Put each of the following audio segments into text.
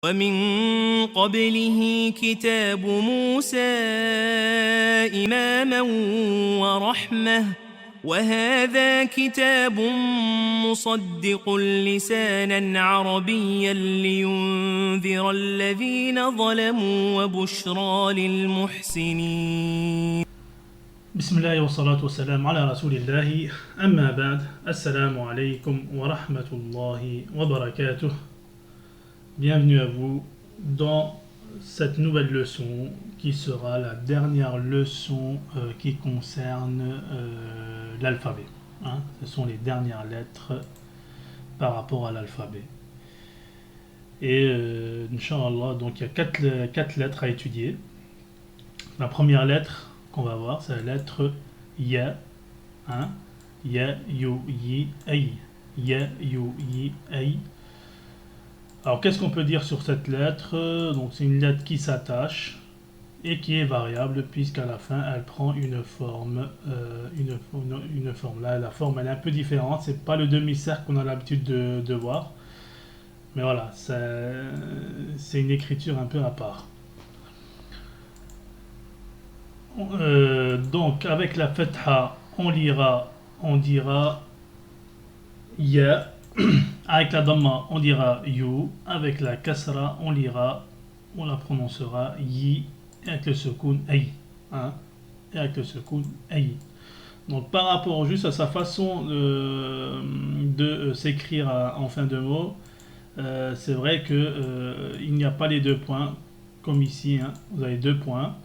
ومن قبله كتاب موسى إماما ورحمة وهذا كتاب مصدق لسانا عربيا لينذر الذين ظلموا وبشرى للمحسنين. بسم الله والصلاة والسلام على رسول الله. أما بعد, Assalamu alaikum wa rahmatullahi wa barakatuh. Bienvenue à vous dans cette nouvelle leçon qui sera la dernière leçon qui concerne l'alphabet. Ce sont les dernières lettres par rapport à l'alphabet. Et Inch'Allah, donc il y a quatre lettres à étudier. La première lettre qu'on va voir, c'est la lettre Ya. Ya, You, Yi, Ay. Ya, You, Yi, Ay. Alors qu'est-ce qu'on peut dire sur cette lettre? Donc c'est une lettre qui s'attache et qui est variable puisqu'à la fin elle prend une forme. Une forme. Là la forme elle est un peu différente, c'est pas le demi-cercle qu'on a l'habitude de voir. Mais voilà, c'est une écriture un peu à part. Donc avec la fatha on dira Ya. Avec la dhamma on dira You. Avec la kasra on la prononcera Yi. Et avec le sukoun Ay. Et avec le sukoun Ay. Donc par rapport juste à sa façon de s'écrire en fin de mot, c'est vrai que il n'y a pas les deux points comme ici. Vous avez deux points.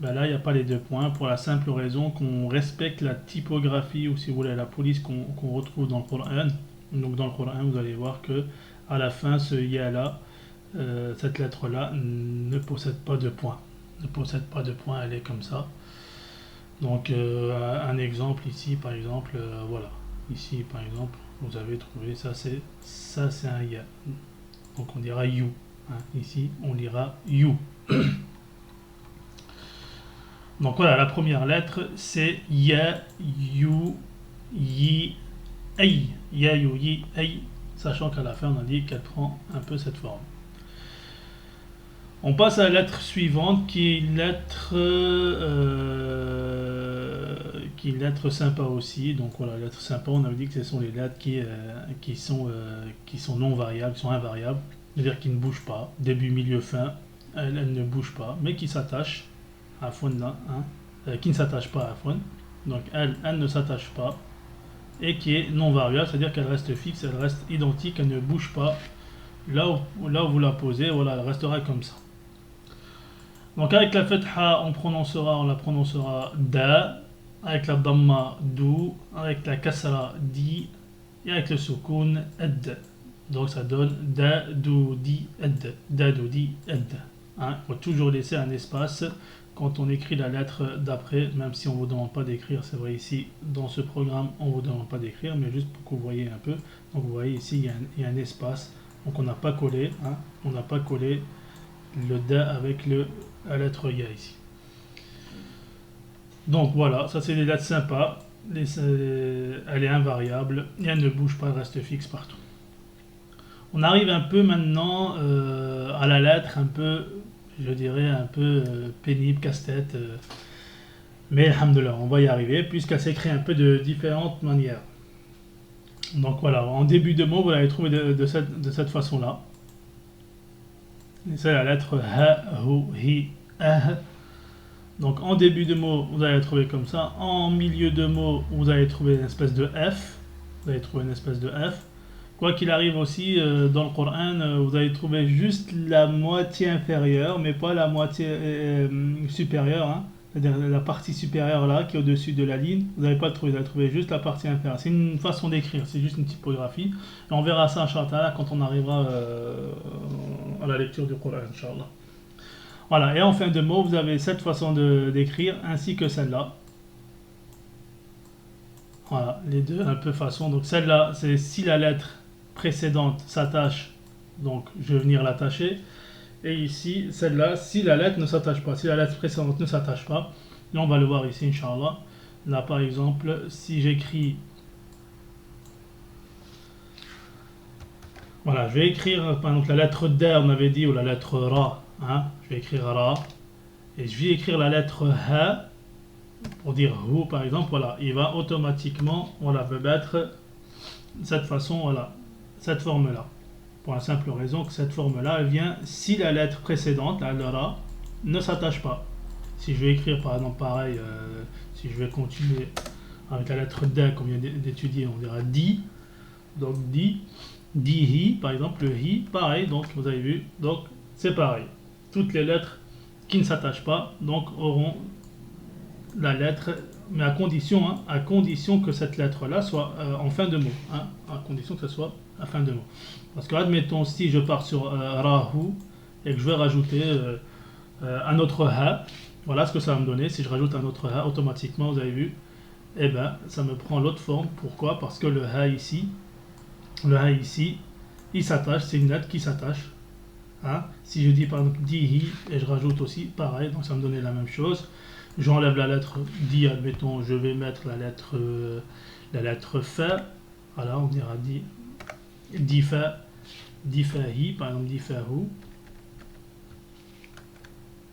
Ben là il n'y a pas les deux points pour la simple raison qu'on respecte la typographie, ou si vous voulez la police qu'on retrouve dans le Coran. Donc dans le Coran vous allez voir que à la fin ce ya là, cette lettre là ne possède pas de points. Elle est comme ça. Donc un exemple ici par exemple, voilà. Ici par exemple vous avez trouvé ça c'est un ya. Donc on dira you. Ici on lira you. Donc voilà, la première lettre c'est Ya, You, Yi, Ay. Ya, You, Yi, Ay. Sachant qu'à la fin on a dit qu'elle prend un peu cette forme. On passe à la lettre suivante qui est une lettre sympa aussi. Donc voilà, la lettre sympa, on avait dit que ce sont les lettres qui sont non variables, qui sont invariables. C'est-à-dire qui ne bougent pas, début, milieu, fin, elles ne bougent pas, mais qui s'attachent à fond là, qui ne s'attache pas à fond. Donc elle ne s'attache pas et qui est non variable, c'est-à-dire qu'elle reste fixe, elle reste identique, elle ne bouge pas. Là où vous la posez, voilà, elle restera comme ça. Donc avec la fatha, on la prononcera da, avec la dhamma du, avec la kasra di, et avec le sukoun ad. Donc ça donne da, du, di, ad. Da, du, di, ad. Il faut toujours laisser un espace quand on écrit la lettre d'après, même si on ne vous demande pas d'écrire. C'est vrai ici, dans ce programme, on ne vous demande pas d'écrire, mais juste pour que vous voyez un peu. Donc vous voyez ici, il y a un espace. Donc on n'a pas collé, on n'a pas collé le da avec la lettre ya ici. Donc voilà, ça c'est des lettres sympas. Elle est invariable et elle ne bouge pas, elle reste fixe partout. On arrive un peu maintenant à la lettre un peu, je dirais un peu pénible, casse-tête. Mais alhamdoulilah, on va y arriver puisqu'elle s'écrit un peu de différentes manières. Donc voilà, en début de mot, vous l'avez trouvé de cette façon-là. C'est la lettre ha, hu, hi, ah. Donc en début de mot, vous allez la trouver comme ça. En milieu de mot, vous allez trouver une espèce de F. Quoi qu'il arrive aussi, dans le Coran, vous allez trouver juste la moitié inférieure, mais pas la moitié supérieure. C'est-à-dire la partie supérieure là, qui est au-dessus de la ligne, vous n'allez pas le trouver, vous allez trouver juste la partie inférieure. C'est une façon d'écrire, c'est juste une typographie. Et on verra ça, Inch'Allah, quand on arrivera à la lecture du Coran, Inch'Allah. Voilà, et en fin de mot, vous avez cette façon d'écrire, ainsi que celle-là. Voilà, les deux un peu façon. Donc celle-là, c'est si la lettre précédente s'attache, donc je vais venir l'attacher. Et ici, celle-là, si la lettre ne s'attache pas, si la lettre précédente ne s'attache pas, là on va le voir ici, Inch'Allah. Là par exemple, si j'écris Voilà, je vais écrire par exemple la lettre D, on avait dit, ou la lettre Ra. Hein, je vais écrire Ra. Et je vais écrire la lettre Ha pour dire Hu par exemple. Voilà, il va automatiquement, voilà, va mettre cette façon, voilà, cette forme-là. Pour la simple raison que cette forme-là, elle vient si la lettre précédente, la Ra, ne s'attache pas. Si je vais écrire par exemple pareil, si je vais continuer avec la lettre D qu'on vient d'étudier, on dira Di. Donc Di. Di-hi, par exemple, le hi, pareil, donc vous avez vu, donc c'est pareil. Toutes les lettres qui ne s'attachent pas, donc auront la lettre, mais à condition que cette lettre-là soit en fin de mot, hein, à condition que ce soit à fin de mot. Parce que admettons, si je pars sur rahu et que je vais rajouter un autre ha, voilà ce que ça va me donner. Si je rajoute un autre ha, automatiquement, vous avez vu, eh ben, ça me prend l'autre forme. Pourquoi? Parce que le ha ici, il s'attache, c'est une lettre qui s'attache. Hein? Si je dis par exemple di-hi et je rajoute aussi, pareil, donc ça me donne la même chose. J'enlève la lettre di, admettons, je vais mettre la lettre fa. Voilà, on dira di-fa, di-fa-hi, par exemple di-fa-hu.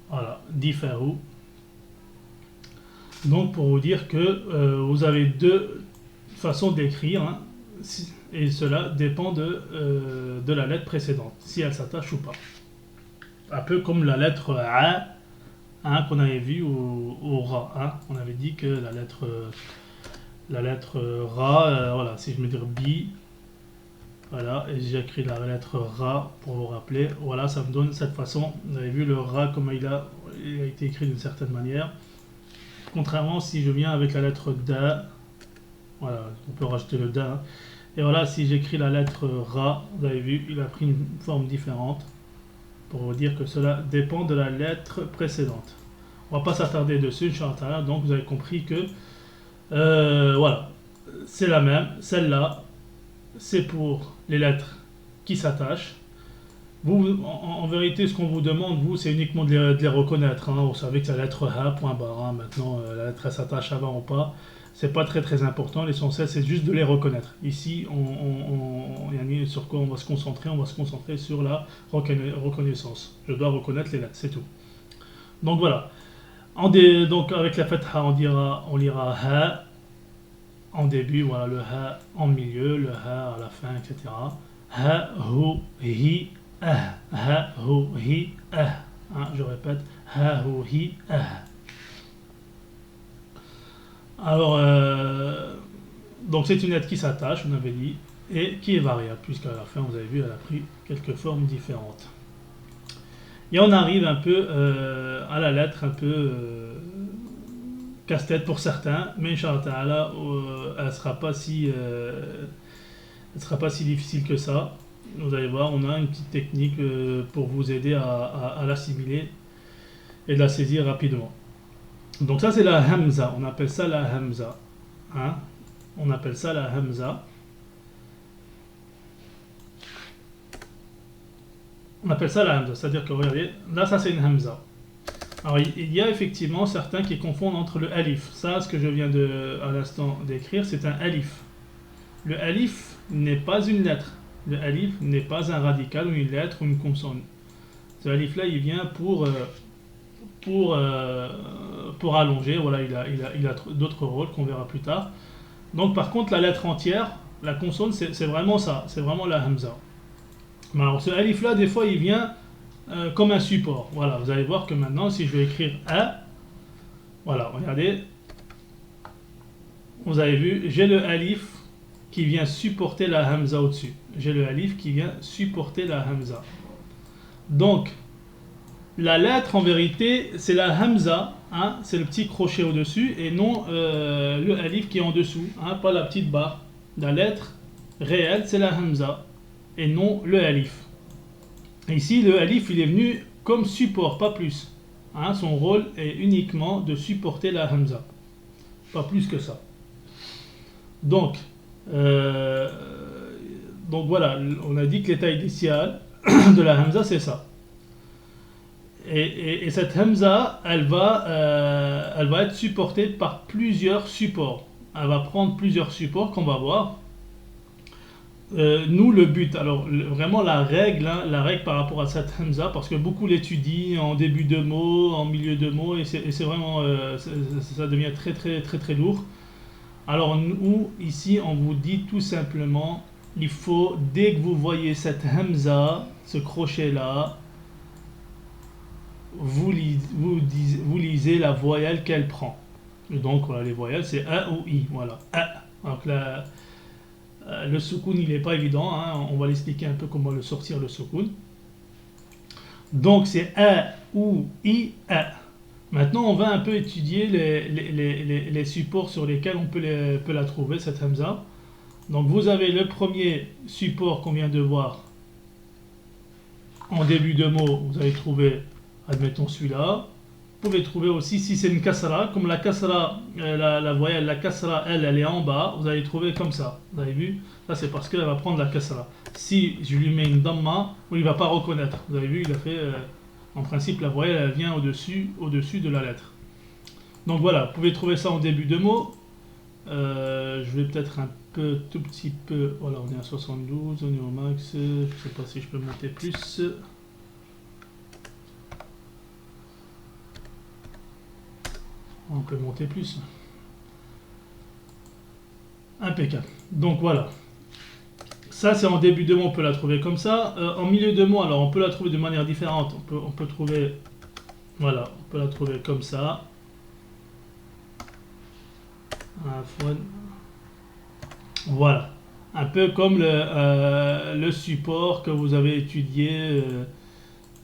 Voilà, di-fa-hu. Donc pour vous dire que vous avez deux façons d'écrire, hein, et cela dépend de la lettre précédente, si elle s'attache ou pas. Un peu comme la lettre A, hein, qu'on avait vu au Ra. Hein. On avait dit que la lettre Ra, voilà, si je me dis Bi, voilà, et j'écris la lettre Ra pour vous rappeler, voilà, ça me donne cette façon. Vous avez vu le Ra, comme il a été écrit d'une certaine manière. Contrairement si je viens avec la lettre Da, voilà, on peut rajouter le Da. Hein. Et voilà, si j'écris la lettre Ra, vous avez vu, il a pris une forme différente. Pour vous dire que cela dépend de la lettre précédente. On va pas s'attarder dessus, Inch'Allah. Donc vous avez compris que, voilà, c'est la même. Celle-là, c'est pour les lettres qui s'attachent. Vous, en vérité, ce qu'on vous demande, vous, c'est uniquement de les reconnaître. Hein. Vous savez que c'est la lettre A, point barre. Hein. Maintenant, la lettre s'attache avant ou pas. C'est pas très important, l'essentiel c'est juste de les reconnaître. Ici, sur quoi on va se concentrer? On va se concentrer sur la reconnaissance. Je dois reconnaître les lettres, c'est tout. Donc voilà. Donc avec la fatha, on lira ha en début, voilà le ha en milieu, le ha à la fin, etc. Ha, hu, hi, ah. Ha, hu, hi, ah. Hein, je répète, ha, hu, hi, ah. Alors, donc c'est une lettre qui s'attache, on avait dit, et qui est variable, puisqu'à la fin, vous avez vu, elle a pris quelques formes différentes. Et on arrive un peu à la lettre, un peu casse-tête pour certains, mais Inch'Allah, elle ne sera pas si difficile que ça. Vous allez voir, on a une petite technique pour vous aider à l'assimiler et de la saisir rapidement. Donc ça c'est la hamza, on appelle ça la hamza. Hein? On appelle ça la hamza. On appelle ça la hamza, c'est-à-dire que regardez, là ça c'est une hamza. Alors il y a effectivement certains qui confondent entre le alif. Ça, ce que je viens à l'instant d'écrire, c'est un alif. Le alif n'est pas une lettre. Le alif n'est pas un radical ou une lettre ou une consonne. Ce alif là il vient pour allonger, voilà, il a d'autres rôles qu'on verra plus tard. Donc par contre la lettre entière, la consonne, c'est vraiment ça, c'est vraiment la hamza. Mais alors ce alif là, des fois il vient comme un support. Voilà, vous allez voir que maintenant si je vais écrire A, voilà, regardez, vous avez vu, j'ai le alif qui vient supporter la hamza au-dessus. J'ai le alif qui vient supporter la hamza. Donc la lettre, en vérité, c'est la hamza, hein, c'est le petit crochet au-dessus, et non le alif qui est en dessous, hein, pas la petite barre. La lettre réelle, c'est la hamza, et non le alif. Ici, le alif, il est venu comme support, pas plus. Hein, son rôle est uniquement de supporter la hamza, pas plus que ça. Donc voilà, on a dit que l'état initial de la hamza, c'est ça. Et cette hamza, elle va être supportée par plusieurs supports. Elle va prendre plusieurs supports qu'on va voir. nous, le but, alors vraiment la règle, hein, la règle par rapport à cette hamza, parce que beaucoup l'étudient en début de mot, en milieu de mot, et c'est vraiment, ça devient très très très très lourd. Alors nous, ici, on vous dit tout simplement, il faut, dès que vous voyez cette hamza, ce crochet-là, vous lisez la voyelle qu'elle prend. Et donc, voilà, les voyelles, c'est A ou I, voilà, A. Donc là, le soukoun, il n'est pas évident, hein. On va l'expliquer un peu comment le sortir, le soukoun. Donc c'est A ou I, A. Maintenant, on va un peu étudier les supports sur lesquels on peut la trouver, cette hamza. Donc vous avez le premier support qu'on vient de voir en début de mot, vous allez trouver, admettons celui-là. Vous pouvez trouver aussi, si c'est une kasra, comme la kasra, la voyelle, la kasra, elle est en bas, vous allez trouver comme ça. Vous avez vu? Ça c'est parce qu'elle va prendre la kasra. Si je lui mets une damma, il ne va pas reconnaître. Vous avez vu, il a fait, en principe, la voyelle, elle vient au-dessus de la lettre. Donc voilà, vous pouvez trouver ça en début de mot. Je vais peut-être tout petit peu, voilà, on est à 72, on est au max, je ne sais pas si je peux monter plus. On peut monter plus. Impeccable. Donc voilà. Ça c'est en début de mot, on peut la trouver comme ça. En milieu de mot, alors on peut la trouver de manière différente. On peut trouver, voilà, on peut la trouver comme ça. Voilà. Un peu comme le support que vous avez étudié.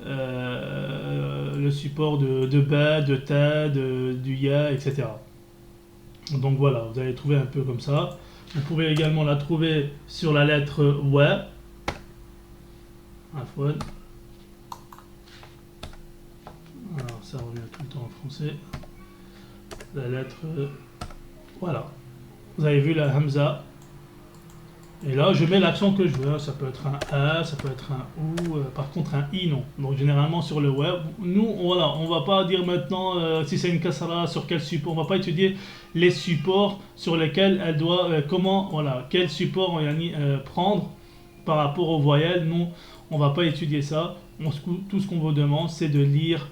Le support de ba, de ta, du ya, etc. Donc voilà, vous allez trouver un peu comme ça. Vous pouvez également la trouver sur la lettre wa. Alors ça revient tout le temps en français. La lettre, voilà. Vous avez vu la hamza. Et là, je mets l'accent que je veux. Ça peut être un A, ça peut être un OU. Par contre, un I, non. Donc, généralement, sur le web, nous, voilà, on va pas dire maintenant si c'est une kasra, sur quel support. On va pas étudier les supports sur lesquels elle doit, quel support prendre par rapport aux voyelles. Nous, on va pas étudier ça. Tout ce qu'on vous demande, c'est de lire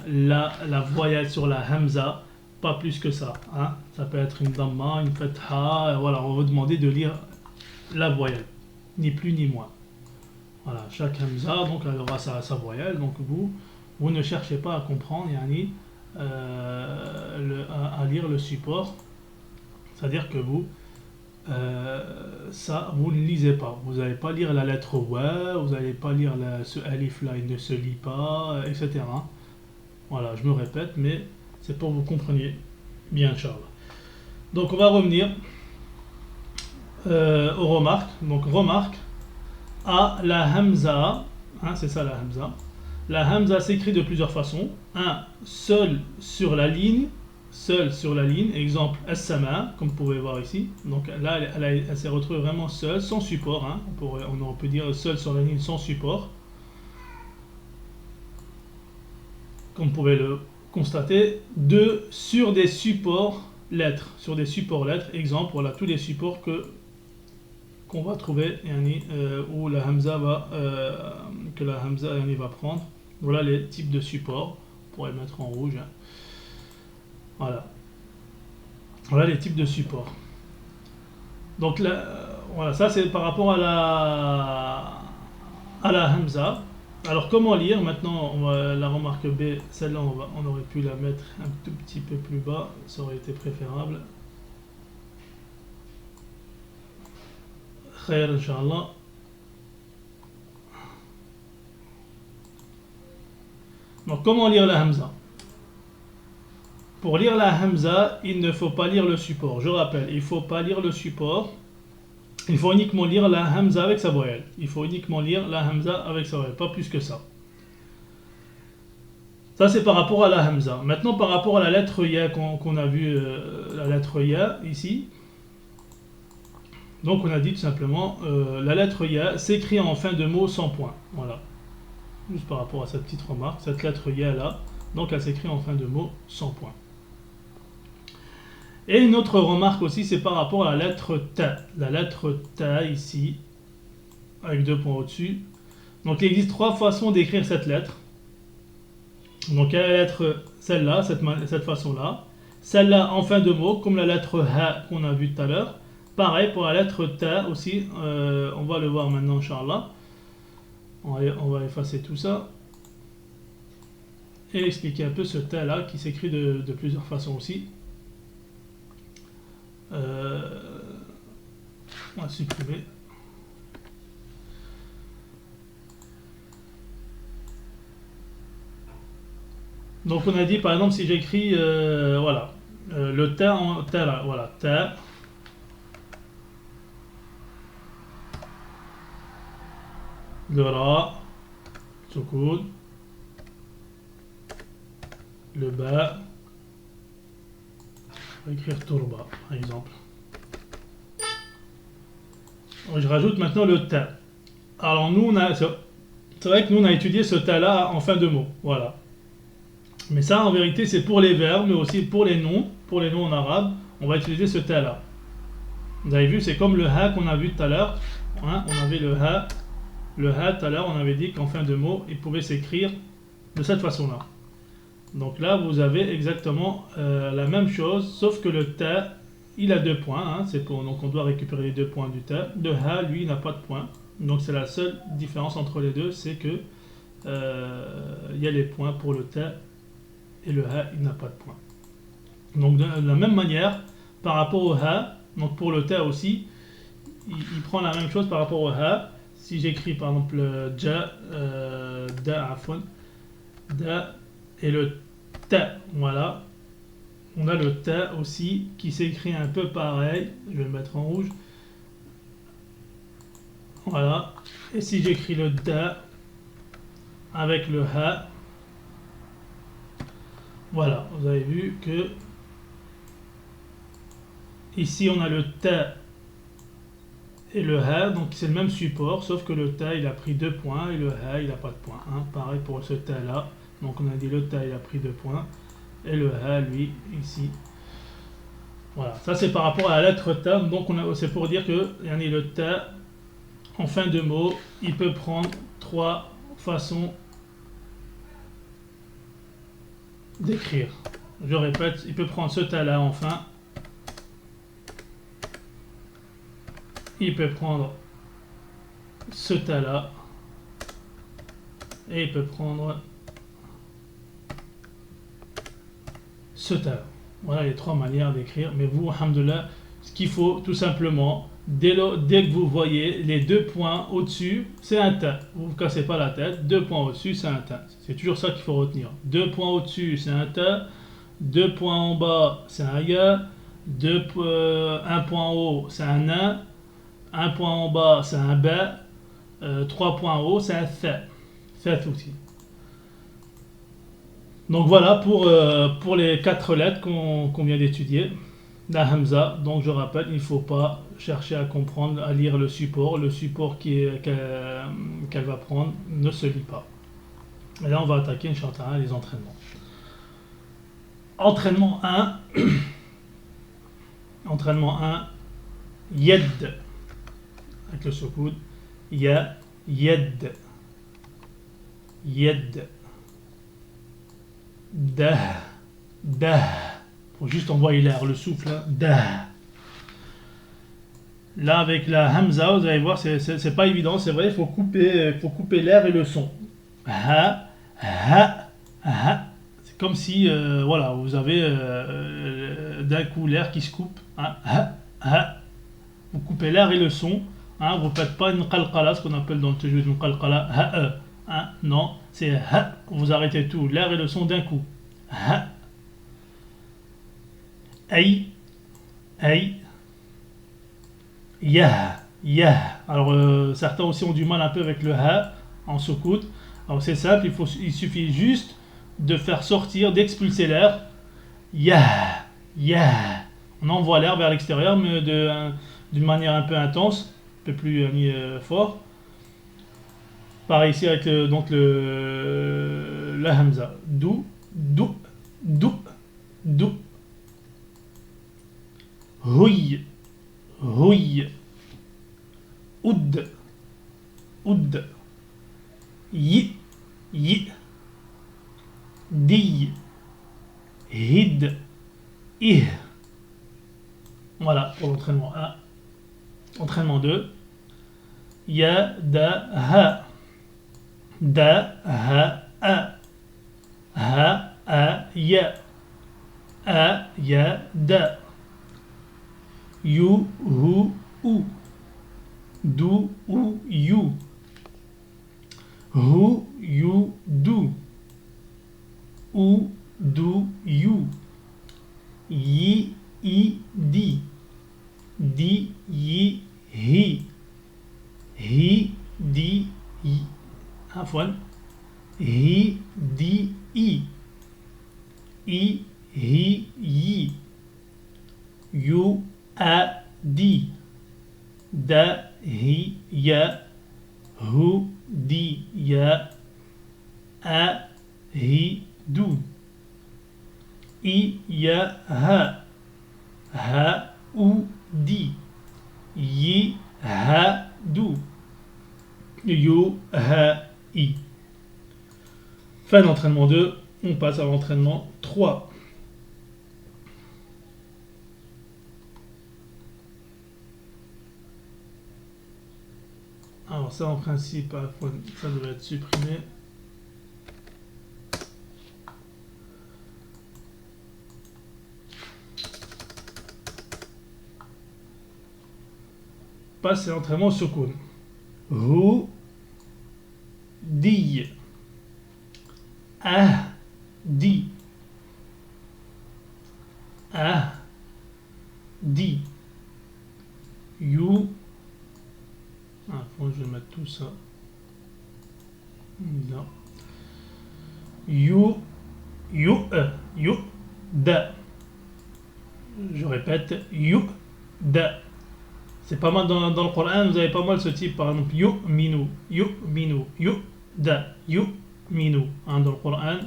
la voyelle sur la hamza. Pas plus que ça. Hein. Ça peut être une damma, une fatha. Voilà, on va vous demander de lire la voyelle, ni plus ni moins. Voilà, chaque hamza, donc elle aura sa voyelle, donc vous ne cherchez pas à comprendre, à lire le support, c'est-à-dire que vous ne lisez pas, vous n'allez pas lire la lettre wa, vous n'allez pas lire ce alif là, il ne se lit pas, etc. Voilà, je me répète, mais c'est pour que vous compreniez bien, Inch'Allah. Donc on va revenir aux remarques. Donc remarque à la hamza, hein, c'est ça la hamza. La hamza s'écrit de plusieurs façons. Un, seul sur la ligne, exemple as-sama, comme vous pouvez voir ici. Donc là elle s'est retrouvée vraiment seule, sans support, hein. On peut dire seul sur la ligne sans support, comme vous pouvez le constater. Deux, sur des supports lettres, exemple, voilà tous les supports qu'on va trouver où la hamza va prendre. Voilà les types de supports. On pourrait le mettre en rouge, hein. Voilà les types de supports. Donc là, voilà, ça c'est par rapport à la hamza. Alors comment lire maintenant? La remarque B, celle-là on aurait pu la mettre un tout petit peu plus bas, ça aurait été préférable. Khair, Inch'Allah. Donc comment lire la hamza? Pour lire la hamza, il ne faut pas lire le support. Je rappelle, il ne faut pas lire le support. Il faut uniquement lire la hamza avec sa voyelle. Pas plus que ça. Ça c'est par rapport à la hamza. Maintenant par rapport à la lettre ya qu'on a vu, la lettre ya ici. Donc on a dit tout simplement, la lettre ya s'écrit en fin de mot sans point. Voilà. Juste par rapport à cette petite remarque, cette lettre ya là, donc elle s'écrit en fin de mot sans point. Et une autre remarque aussi, c'est par rapport à la lettre ta. La lettre ta ici, avec 2 points au-dessus. Donc il existe 3 façons d'écrire cette lettre. Donc il y a la lettre celle-là, cette façon-là. Celle-là en fin de mot, comme la lettre ha qu'on a vu tout à l'heure. Pareil pour la lettre ta aussi, on va le voir maintenant, Inch'Allah. On va effacer tout ça. Et expliquer un peu ce ta-là qui s'écrit de plusieurs façons aussi. On va supprimer. Donc on a dit par exemple si j'écris voilà le ta en ta là, voilà ta, le ra, soukoun, le ba, on va écrire turba par exemple. Donc, je rajoute maintenant le ta. Alors nous c'est vrai que nous on a étudié ce ta là en fin de mot, voilà. Mais ça, en vérité, c'est pour les verbes, mais aussi pour les noms en arabe, on va utiliser ce ta là. Vous avez vu, c'est comme le ha qu'on a vu tout à l'heure. Hein, on avait le ha tout à l'heure, on avait dit qu'en fin de mot, il pouvait s'écrire de cette façon-là. Donc là, vous avez exactement la même chose, sauf que le ta, il a 2 points. Hein, donc on doit récupérer les 2 points du ta. Le ha, lui, n'a pas de points. Donc c'est la seule différence entre les deux, c'est que il y a les points pour le ta. Et le ha, il n'a pas de point. Donc de la même manière, par rapport au ha, donc pour le ta aussi, il prend la même chose par rapport au ha. Si j'écris par exemple ja, da, afon, da, et le ta, voilà, on a le ta aussi qui s'écrit un peu pareil. Je vais le mettre en rouge. Voilà. Et si j'écris le da avec le ha, voilà, vous avez vu que ici on a le ta et le ha, donc c'est le même support, sauf que le ta il a pris 2 points et le ha il n'a pas de points. Hein. Pareil pour ce ta là, donc on a dit le ta il a pris 2 points et le ha lui ici. Voilà, ça c'est par rapport à la lettre ta, donc c'est pour dire que le ta en fin de mot il peut prendre 3 façons d'écrire. Je répète, il peut prendre ce ta là enfin. Il peut prendre ce ta là. Et il peut prendre ce ta là. Voilà les 3 manières d'écrire. Mais vous, alhamdoulilah, ce qu'il faut tout simplement, dès que vous voyez les 2 points au-dessus, c'est un ta. Vous ne vous cassez pas la tête. 2 points au-dessus, c'est un ta. C'est toujours ça qu'il faut retenir. 2 points au-dessus, c'est un ta. 2 points en bas, c'est un ya. 1 point en haut, c'est un na. 1 point en bas, c'est un ba. 3 points en haut, c'est un tha. Tha aussi. Donc voilà pour les 4 lettres qu'on vient d'étudier. La hamza, donc je rappelle, il ne faut pas chercher à comprendre, à lire le support. Le support qu'elle va prendre ne se lit pas. Et là, on va attaquer, Inch'Allah, les entraînements. Entraînement 1. Entraînement 1. Yed. Avec le soukoud. Ya. Yed. Yed. Da. Da. Faut juste envoyer l'air, le souffle. Hein. Da. Là, avec la hamza, vous allez voir, c'est pas évident, c'est vrai, il faut couper l'air et le son. Ha. Ha. Ha. C'est comme si, voilà, vous avez d'un coup l'air qui se coupe. Hein. Ha. Ha. Vous coupez l'air et le son. Hein. Vous ne faites pas une qalqala, ce qu'on appelle dans le tajwid une qalqala. Ha. Hein. Non, c'est ha. Vous arrêtez tout, l'air et le son d'un coup. Ha. Aïe. Aïe. Yah. Yah. Alors, certains aussi ont du mal un peu avec le ha en soukout. Alors, c'est simple, il suffit juste de faire sortir, d'expulser l'air. Yah. Yah. On envoie l'air vers l'extérieur, mais d'une manière un peu intense, un peu plus fort. Pareil ici avec donc la hamza. Dou, dou, dou, dou. di, hid, ih. Voilà pour l'entraînement 1. Entraînement 2. Ya, da, ha. Da, ha, a. Ha, a, ya. A, ya, da. You, hu, u. Do, u, you. Who, you, do. Who, do, you. Yi, I, di. Di, yi, he. He, di, yi. Afwan. He, di, i. I, he, yi. You, a, di. Da, hi, ya. Hu, di, ya. A, hi, do. I, ya, ha. Ha, ou, di. Yi, ha, do. You, ha, i. Fin d'entraînement 2, on passe à l'entraînement 3. Alors ça en principe, ça devrait être supprimé. Passe à l'entraînement sukun. Hu, di. Ah, di. Ah, di. You. Ah, je vais mettre tout ça. Là. You, da. Je répète, you, da. C'est pas mal dans le Coran, vous avez pas mal ce type, par exemple, you, minu, da, you, minu. Dans le Coran,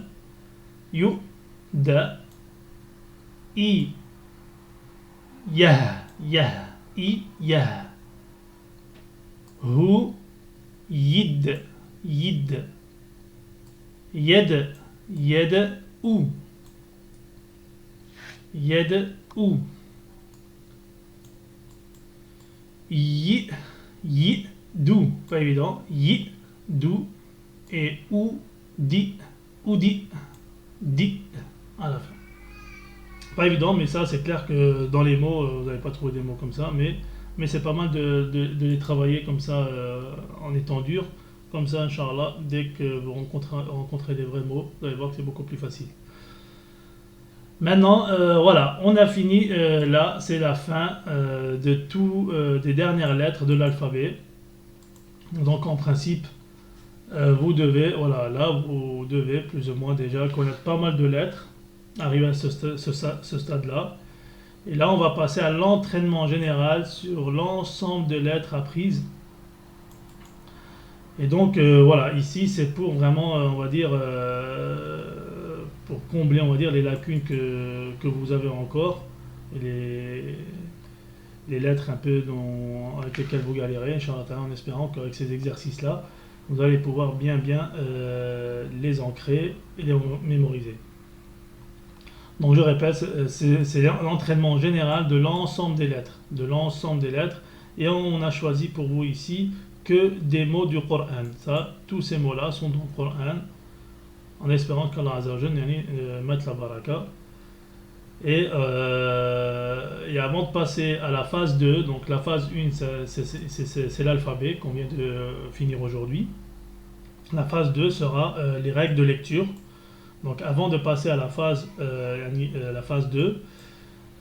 you, da, i, yah, i, yah. Hu, yid, yed, ou. Yed, ou. Yi, do, pas évident. Yi, do. Et ou, di, di, à la fin. Pas évident, mais ça, c'est clair que dans les mots, vous n'avez pas trouvé des mots comme ça, mais c'est pas mal de les travailler comme ça en étant dur. Comme ça, Inch'Allah, dès que vous rencontrez des vrais mots, vous allez voir que c'est beaucoup plus facile. Maintenant, voilà, on a fini. Là, c'est la fin des dernières lettres de l'alphabet. Donc, en principe, vous devez, voilà, là, vous devez plus ou moins déjà connaître pas mal de lettres, arriver à ce stade-là. Et là, on va passer à l'entraînement général sur l'ensemble des lettres apprises. Et donc, voilà, ici, c'est pour vraiment, on va dire, pour combler, on va dire, les lacunes que vous avez encore, et les lettres un peu avec lesquelles vous galérez, Inch'Allah, en espérant qu'avec ces exercices-là, vous allez pouvoir bien les ancrer et les mémoriser. Donc je répète, c'est l'entraînement général de l'ensemble des lettres. Et on a choisi pour vous ici que des mots du Coran. Ça, tous ces mots-là sont dans le Coran, en espérant qu'Allah Azza wa Jalla mette la baraka. Et avant de passer à la phase 2, donc la phase 1, c'est l'alphabet qu'on vient de finir aujourd'hui. La phase 2 sera les règles de lecture. Donc avant de passer à la phase 2,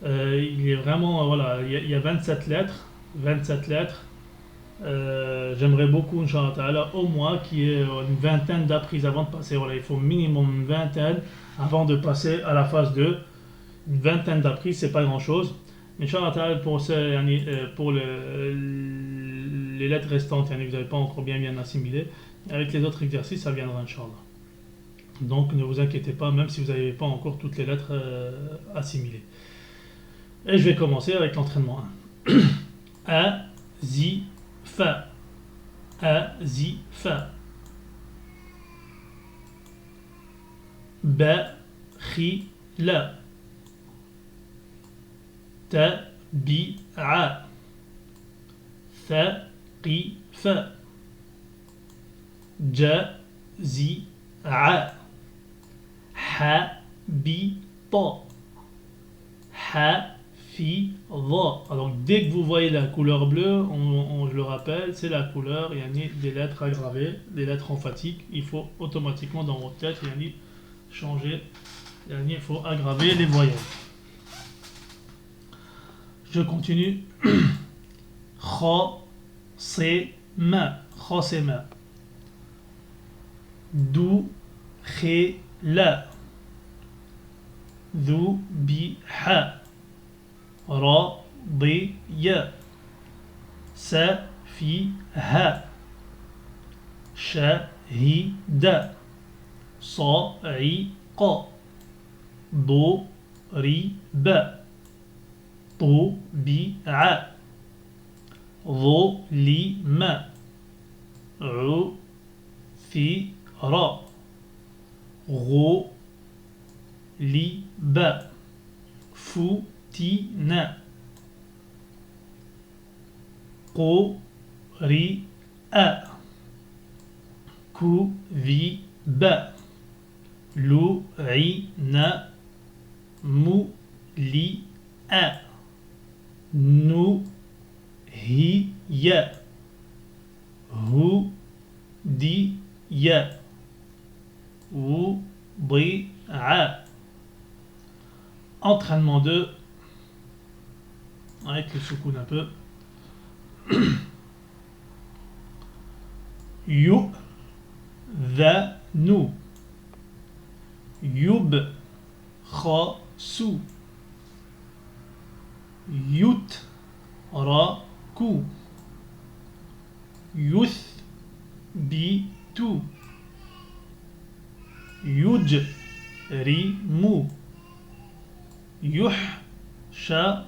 il est vraiment, voilà, il y a 27 lettres. J'aimerais beaucoup, Inch'Allah, au moins qu'il y ait une vingtaine d'apprises avant de passer. Voilà, il faut minimum une vingtaine avant de passer à la phase 2. Une vingtaine d'apprises, c'est pas grand chose. Inch'Allah, pour les lettres restantes, vous n'avez pas encore bien assimilé. Avec les autres exercices, ça viendra, Inch'Allah. Donc ne vous inquiétez pas, même si vous n'avez pas encore toutes les lettres assimilées. Et je vais commencer avec l'entraînement 1. A, zi, fa. A, zi, fa. بخيل تبع ثقيف جزع حبط حفظ. Alors dès que vous voyez la couleur bleue, je le rappelle, c'est la couleur des lettres aggravées, des lettres emphatiques. Il faut automatiquement dans votre tête changer, il faut aggraver les voyelles. Je continue. خصم خصم دخل ذبح رضي سفيه شهد صعق ضرب طبع ظلم عثر غلب فتن قرئ كذب لعن ملئ نهي هدي وضع. Entraînement 2 avec le soukoun un peu. يؤذن يبخس يترك يثبت يجرم يحشر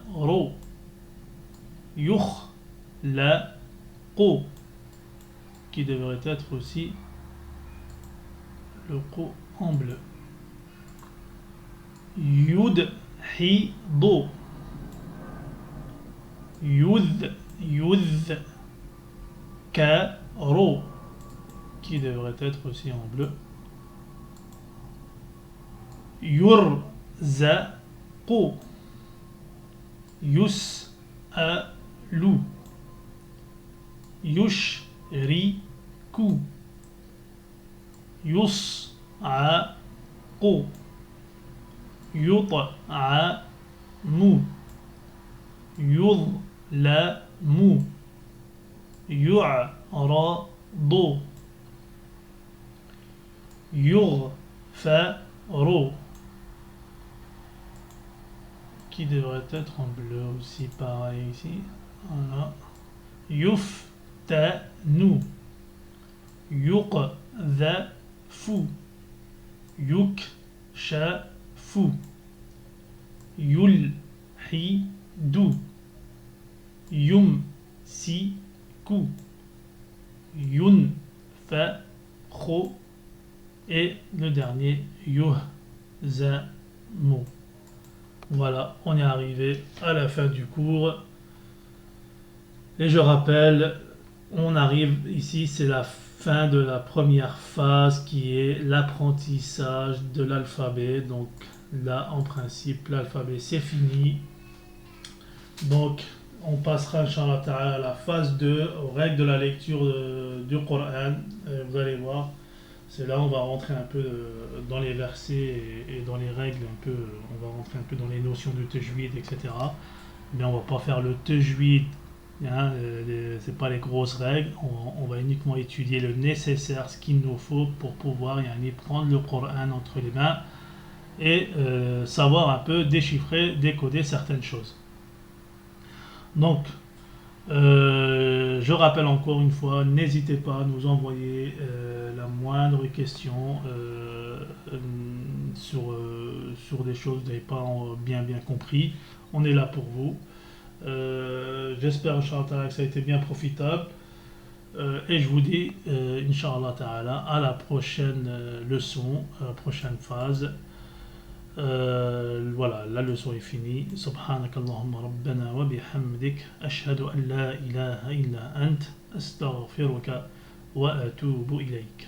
يخلق qui devrait être aussi le co en bleu. يدحض يذكر qui devrait être aussi en bleu. يرزق يسأل يشرك يصعق يطعم يظلم يعرض يغفر qui devrait être en bleu aussi pareil ici. Voilà. يفتن يقذف يكشف يلحد يمسك ينفخ et le dernier يهزم. Voilà, on est arrivé à la fin du cours. Et je rappelle, on arrive ici, c'est la fin de la première phase qui est l'apprentissage de l'alphabet. Donc là, en principe, l'alphabet c'est fini. Donc on passera, Inch'Allah Ta'ala, à la phase 2, aux règles de la lecture du Coran. Vous allez voir, c'est là on va rentrer un peu dans les versets et dans les règles, un peu, on va rentrer un peu dans les notions de tajwid, etc. Mais on va pas faire le tajwid, hein, c'est pas les grosses règles, on va uniquement étudier le nécessaire, ce qu'il nous faut pour pouvoir prendre le Coran entre les mains et savoir un peu déchiffrer, décoder certaines choses. Donc, je rappelle encore une fois, n'hésitez pas à nous envoyer la moindre question sur des choses que vous n'avez pas bien compris. On est là pour vous. J'espère, Inch'Allah, que ça a été bien profitable. Et je vous dis, Inch'Allah Ta'ala, à la prochaine leçon, prochaine phase. Voilà, la leçon est finie. Subhanakallahumma rabbana wa bihamdik. Ashhadu an la ilaha illa ant. Astaghfiruka wa atubu ilayk.